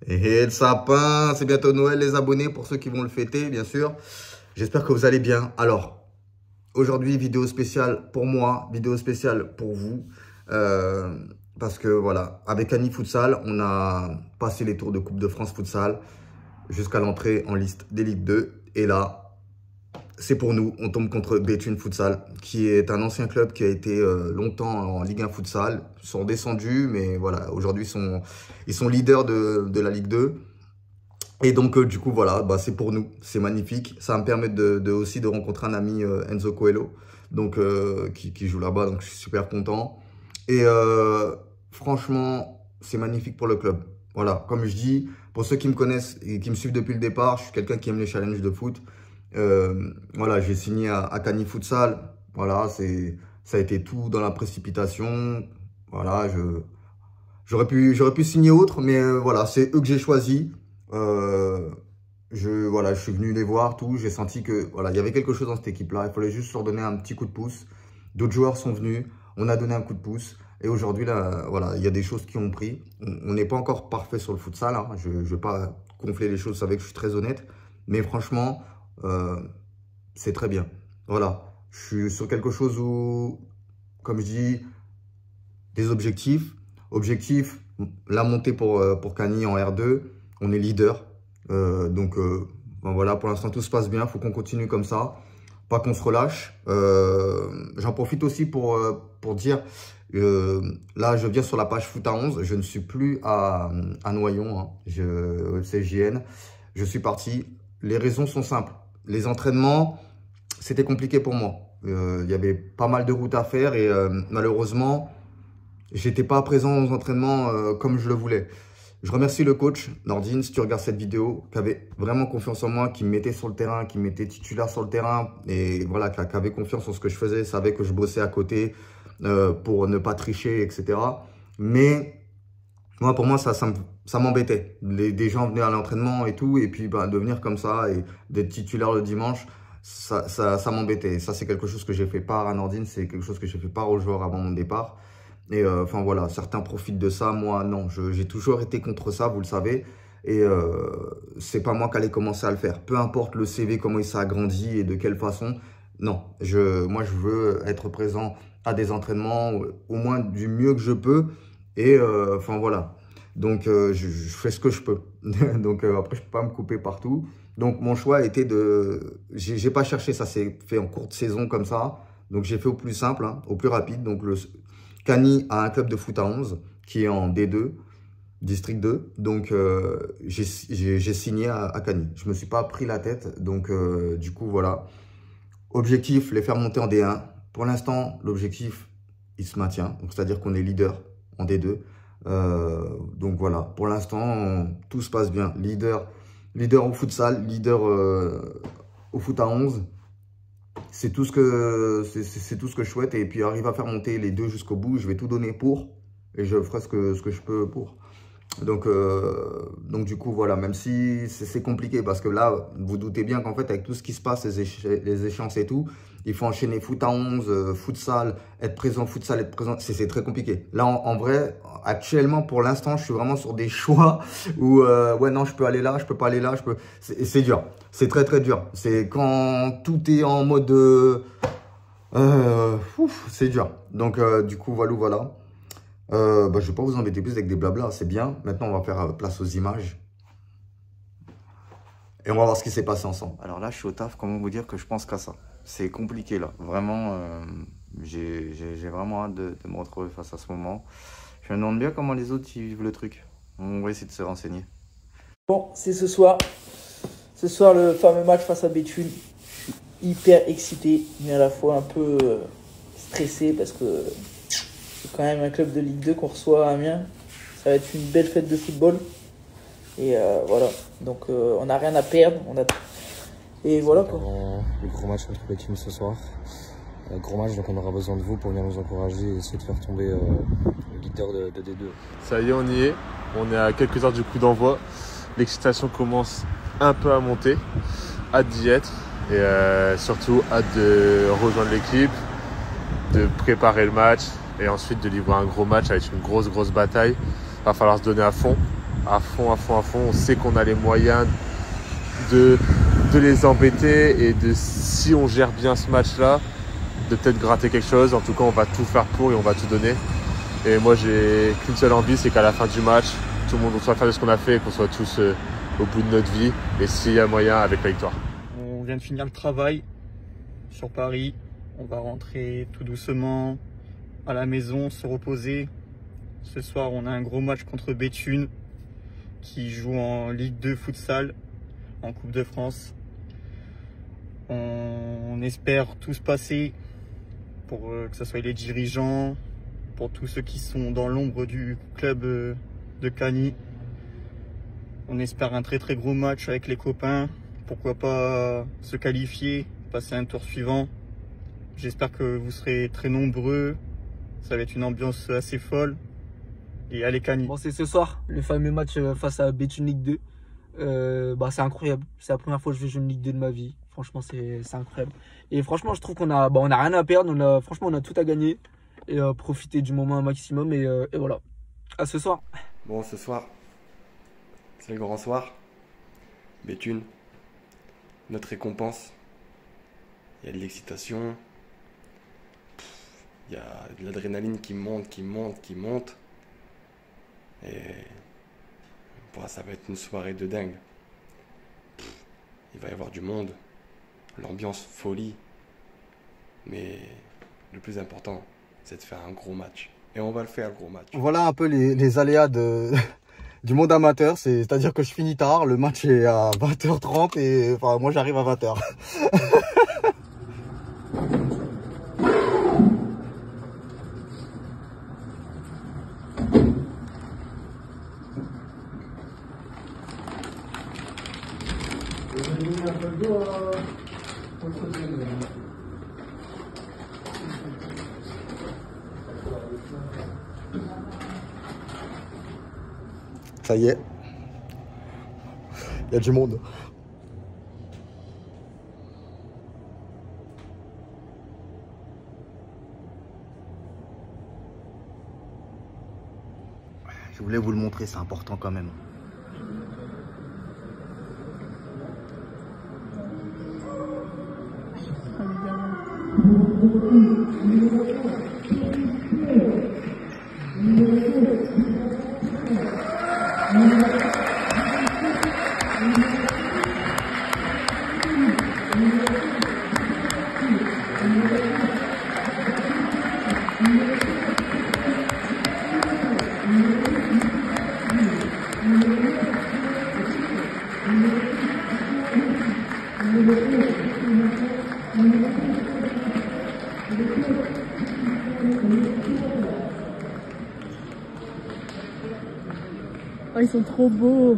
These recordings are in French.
Et le sapin, c'est bientôt Noël les abonnés pour ceux qui vont le fêter, bien sûr. J'espère que vous allez bien. Alors, aujourd'hui, vidéo spéciale pour moi, vidéo spéciale pour vous. Parce que voilà, avec Annie Futsal, on a passé les tours de Coupe de France Futsal jusqu'à l'entrée en liste des Ligue 2. Et là, c'est pour nous, on tombe contre Béthune Futsal, qui est un ancien club qui a été longtemps en Ligue 1 Futsal. Ils sont descendus, mais voilà, aujourd'hui, ils sont leaders de la Ligue 2. Et donc, du coup, voilà, bah, c'est pour nous, c'est magnifique. Ça va me permettre aussi de rencontrer un ami, Enzo Coelho, donc, qui joue là-bas, donc je suis super content. Et franchement, c'est magnifique pour le club. Voilà, comme je dis, pour ceux qui me connaissent et qui me suivent depuis le départ, je suis quelqu'un qui aime les challenges de foot. Voilà, j'ai signé à Cagny Futsal. Voilà, ça a été tout dans la précipitation. Voilà, j'aurais pu signer autre, mais voilà, c'est eux que j'ai choisi. Voilà, je suis venu les voir, tout. J'ai senti que voilà, il y avait quelque chose dans cette équipe-là. Il fallait juste leur donner un petit coup de pouce. D'autres joueurs sont venus, on a donné un coup de pouce. Et aujourd'hui, là, voilà, il y a des choses qui ont pris. On n'est pas encore parfait sur le futsal. Hein. Je ne vais pas gonfler les choses, vous savez que je suis très honnête. Mais franchement, c'est très bien. Voilà, je suis sur quelque chose où, comme je dis, des objectifs. Objectif, la montée pour Cagny en R2. On est leader. Donc, ben voilà, pour l'instant, tout se passe bien. Il faut qu'on continue comme ça. Pas qu'on se relâche. J'en profite aussi pour dire, là, je viens sur la page Foot à 11. Je ne suis plus à Noyon, hein. Au CJN. Je suis parti. Les raisons sont simples. Les entraînements, c'était compliqué pour moi. Il y avait pas mal de routes à faire et malheureusement, j'étais pas présent aux entraînements comme je le voulais. Je remercie le coach, Nordine, si tu regardes cette vidéo, qui avait vraiment confiance en moi, qui me mettait sur le terrain, qui me mettait titulaire sur le terrain et voilà, qui avait confiance en ce que je faisais, savait que je bossais à côté pour ne pas tricher, etc. Mais moi, pour moi, ça m'embêtait. Des gens venaient à l'entraînement et tout, et puis bah, de venir comme ça et d'être titulaire le dimanche, ça m'embêtait. Ça, c'est quelque chose que j'ai fait part à Nordine, c'est quelque chose que j'ai fait part aux joueurs avant mon départ. Et enfin voilà, certains profitent de ça, moi non, j'ai toujours été contre ça, vous le savez. Et c'est pas moi qui allais commencer à le faire. Peu importe le CV, comment il s'est agrandi et de quelle façon. Non, moi je veux être présent à des entraînements, au moins du mieux que je peux. Et enfin voilà, donc je fais ce que je peux. Donc après je peux pas me couper partout. Donc mon choix a été j'ai pas cherché, ça s'est fait en courte saison comme ça. Donc j'ai fait au plus simple, hein, au plus rapide. Donc Cagny a un club de foot à 11 qui est en D2, District 2. Donc, j'ai signé à Cagny. Je ne me suis pas pris la tête. Donc, du coup, voilà. Objectif, les faire monter en D1. Pour l'instant, l'objectif, il se maintient. C'est-à-dire qu'on est leader en D2. Donc, voilà. Pour l'instant, tout se passe bien. Leader au futsal, leader au foot à 11. C'est tout ce que je souhaite. Et puis, arrive à faire monter les deux jusqu'au bout. Je vais tout donner pour. Et je ferai ce que je peux pour. Donc, du coup, voilà. Même si c'est compliqué. Parce que là, vous doutez bien qu'en fait, avec tout ce qui se passe, les échéances et tout, il faut enchaîner foot à 11, futsal, être présent, futsal, être présent. C'est très compliqué. Là, en vrai, actuellement, pour l'instant, je suis vraiment sur des choix où, ouais, non, je peux aller là, je peux pas aller là. C'est dur. C'est très, très dur. C'est quand tout est en mode... c'est dur. Donc, du coup, voilà. Bah, je vais pas vous embêter plus avec des blablas. C'est bien. Maintenant, on va faire place aux images. Et on va voir ce qui s'est passé ensemble. Alors là, je suis au taf. Comment vous dire que je pense qu'à ça? C'est compliqué là. Vraiment, j'ai vraiment hâte de me retrouver face à ce moment. Je me demande bien comment les autres y vivent le truc. On va essayer de se renseigner. Bon, c'est ce soir. Ce soir, le fameux match face à Béthune. Je suis hyper excité, mais à la fois un peu stressé parce que c'est quand même un club de Ligue 2 qu'on reçoit à Amiens. Ça va être une belle fête de football. Et voilà, donc on n'a rien à perdre. Et voilà quoi. Le gros match contre Béthune ce soir. Gros match, donc on aura besoin de vous pour venir nous encourager et essayer de faire tomber le leader de D2. Ça y est, on y est. On est à quelques heures du coup d'envoi. L'excitation commence un peu à monter. Hâte d'y être et surtout hâte de rejoindre l'équipe, de préparer le match et ensuite de livrer un gros match avec une grosse bataille. Il va falloir se donner à fond. à fond, à fond, à fond. On sait qu'on a les moyens de les embêter et de, si on gère bien ce match-là, de peut-être gratter quelque chose. En tout cas, on va tout faire pour et on va tout donner. Et moi, j'ai qu'une seule envie, c'est qu'à la fin du match, tout le monde soit fier de ce qu'on a fait et qu'on soit tous au bout de notre vie. Et s'il y a moyen, avec la victoire. On vient de finir le travail sur Paris. On va rentrer tout doucement à la maison, se reposer. Ce soir, on a un gros match contre Béthune qui joue en Ligue 2 futsal, en Coupe de France. On espère tous passer pour que ce soit les dirigeants, pour tous ceux qui sont dans l'ombre du club de Cagny. On espère un très très gros match avec les copains. Pourquoi pas se qualifier, passer un tour suivant. J'espère que vous serez très nombreux. Ça va être une ambiance assez folle. Et allez Cagny. Bon, c'est ce soir, le fameux match face à Béthune Ligue 2. C'est incroyable. C'est la première fois que je vais jouer une Ligue 2 de ma vie. Franchement, c'est incroyable. Et franchement, je trouve qu'on a, on a rien à perdre. Franchement, on a tout à gagner. Et profiter du moment un maximum. Et voilà. À ce soir. Bon, ce soir, c'est le grand soir. Béthune, notre récompense. Il y a de l'excitation. Il y a de l'adrénaline qui monte, qui monte, qui monte. Et bon, ça va être une soirée de dingue. Il va y avoir du monde, l'ambiance folie. Mais le plus important, c'est de faire un gros match. Et on va le faire, le gros match. Voilà un peu les aléas du monde amateur. C'est-à-dire que je finis tard, le match est à 20h30 et enfin, moi j'arrive à 20h. Ça y est, il y a du monde. Je voulais vous le montrer, c'est important quand même. Oh, ils sont trop beaux.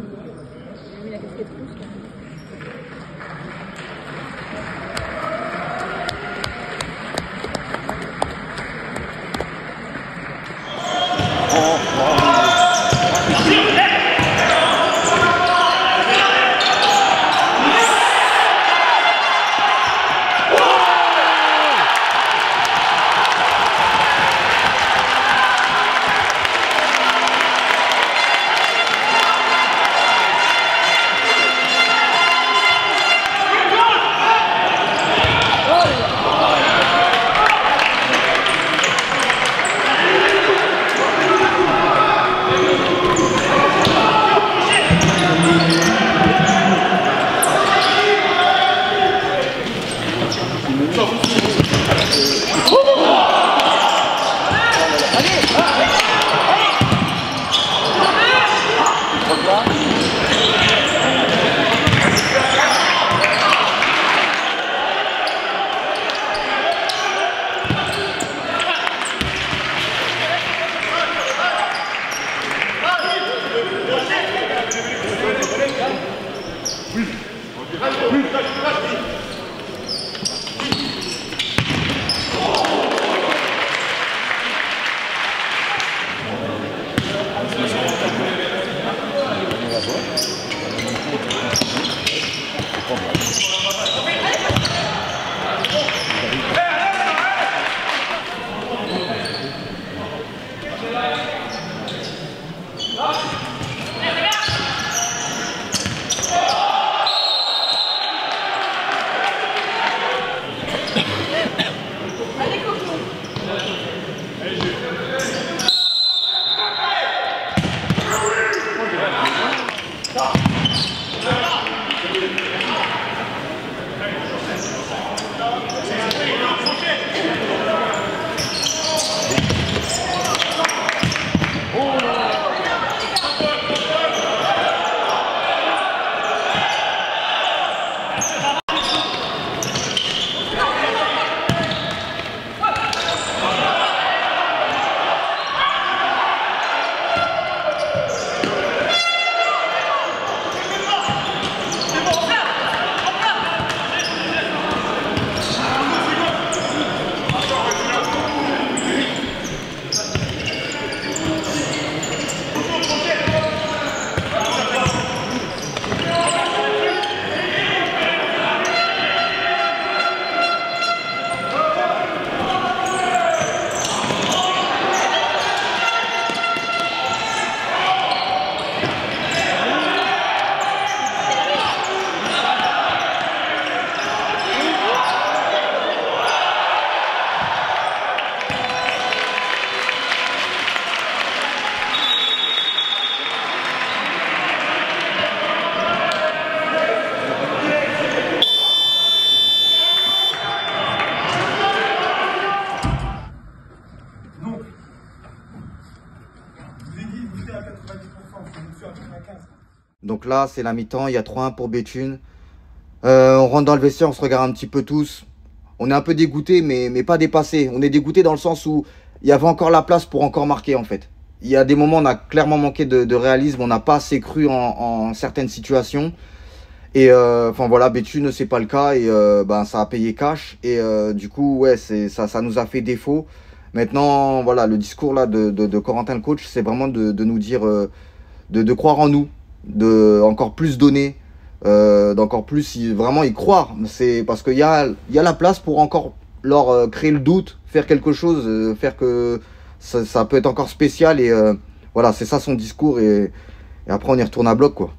Donc là, c'est la mi-temps, il y a 3-1 pour Béthune. On rentre dans le vestiaire, on se regarde un petit peu tous. On est un peu dégoûté, mais pas dépassé. On est dégoûté dans le sens où il y avait encore la place pour encore marquer en fait. Il y a des moments où on a clairement manqué de réalisme, on n'a pas assez cru en certaines situations. Et enfin voilà, Béthune, c'est pas le cas et ça a payé cash. Et du coup, ouais, ça nous a fait défaut. Maintenant, voilà, le discours là de Corentin le coach, c'est vraiment de nous dire de croire en nous, de encore plus donner, d'encore plus vraiment y croire. C'est parce qu'il y a la place pour encore leur créer le doute, faire quelque chose, faire que ça peut être encore spécial. Et voilà, c'est ça son discours. Et après, on y retourne à bloc, quoi.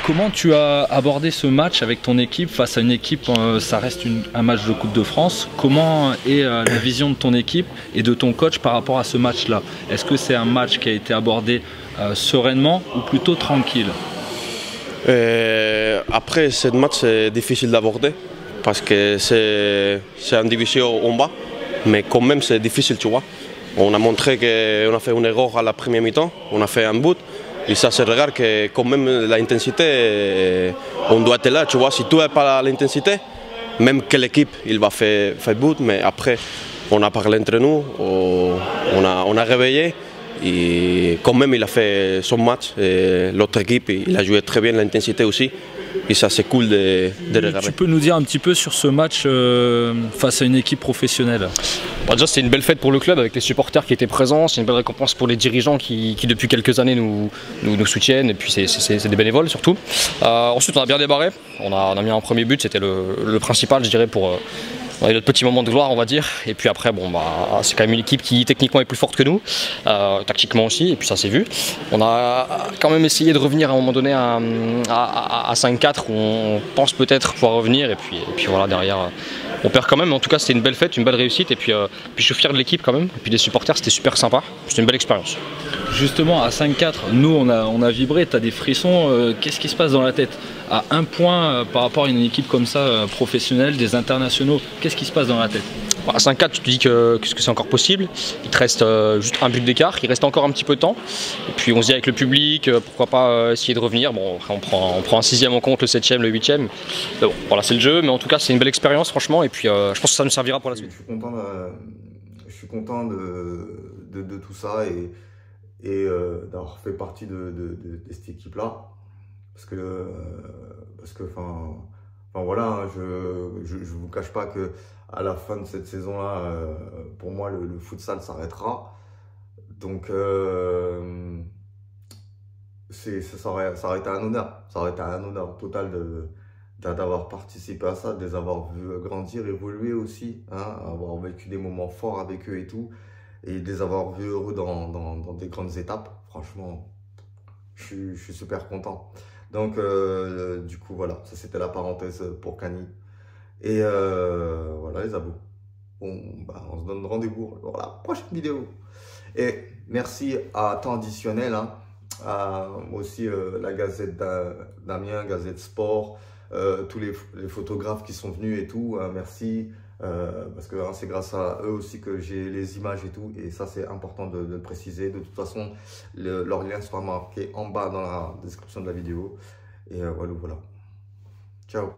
Comment tu as abordé ce match avec ton équipe face à une équipe, ça reste un match de Coupe de France. Comment est la vision de ton équipe et de ton coach par rapport à ce match-là? Est-ce que c'est un match qui a été abordé sereinement ou plutôt tranquille? Après, ce match c'est difficile d'aborder parce que c'est une division en bas, mais quand même c'est difficile, tu vois. On a montré qu'on a fait une erreur à la première mi-temps, on a fait un but. Et ça se regarde que quand même l'intensité, on doit être là, tu vois. Si tu n'as pas l'intensité, même que l'équipe il va faire but, mais après on a parlé entre nous, on a réveillé et quand même il a fait son match. L'autre équipe il a joué très bien l'intensité aussi. Et ça c'est cool de regarder. Tu peux nous dire un petit peu sur ce match face à une équipe professionnelle? Déjà c'est une belle fête pour le club avec les supporters qui étaient présents, c'est une belle récompense pour les dirigeants qui depuis quelques années nous soutiennent et puis c'est des bénévoles surtout. Ensuite on a bien débarré, on a mis un premier but, c'était le principal je dirais pour notre petit moment de gloire on va dire. Et puis après bon c'est quand même une équipe qui techniquement est plus forte que nous, tactiquement aussi et puis ça s'est vu. On a quand même essayé de revenir à un moment donné à 5-4 où on pense peut-être pouvoir revenir et puis voilà derrière on perd quand même, mais en tout cas c'était une belle fête, une belle réussite et puis je suis fier de l'équipe quand même et puis des supporters, c'était super sympa, c'était une belle expérience. Justement à 5-4, nous on a vibré, tu as des frissons, qu'est-ce qui se passe dans la tête? À un point par rapport à une équipe comme ça, professionnelle, des internationaux, qu'est-ce qui se passe dans la tête? À 5-4 tu te dis que c'est encore possible, il te reste juste un but d'écart, il reste encore un petit peu de temps et puis on se dit avec le public, pourquoi pas essayer de revenir. Bon après on prend un 6e en compte, le 7e, le 8e, mais bon voilà c'est le jeu, mais en tout cas c'est une belle expérience franchement et puis je pense que ça nous servira pour la suite. Je suis content de tout ça et d'avoir fait partie de cette équipe là parce que enfin voilà hein, je vous cache pas que à la fin de cette saison là pour moi le futsal s'arrêtera donc ça aurait été un honneur total d'avoir participé à ça, de les avoir vus grandir, évoluer aussi, hein, avoir vécu des moments forts avec eux et tout, et de les avoir vus heureux dans des grandes étapes. Franchement, je suis super content. Donc, du coup, voilà, ça c'était la parenthèse pour Cani. Et voilà les abos. On se donne rendez-vous pour la prochaine vidéo. Et merci à Temps Additionnel, hein, aussi la Gazette d'Amiens, Gazette Sport, tous les photographes qui sont venus et tout, merci, parce que hein, c'est grâce à eux aussi que j'ai les images et tout, et ça c'est important de le préciser. De toute façon, leur lien sera marqué en bas dans la description de la vidéo, et voilà. Ciao.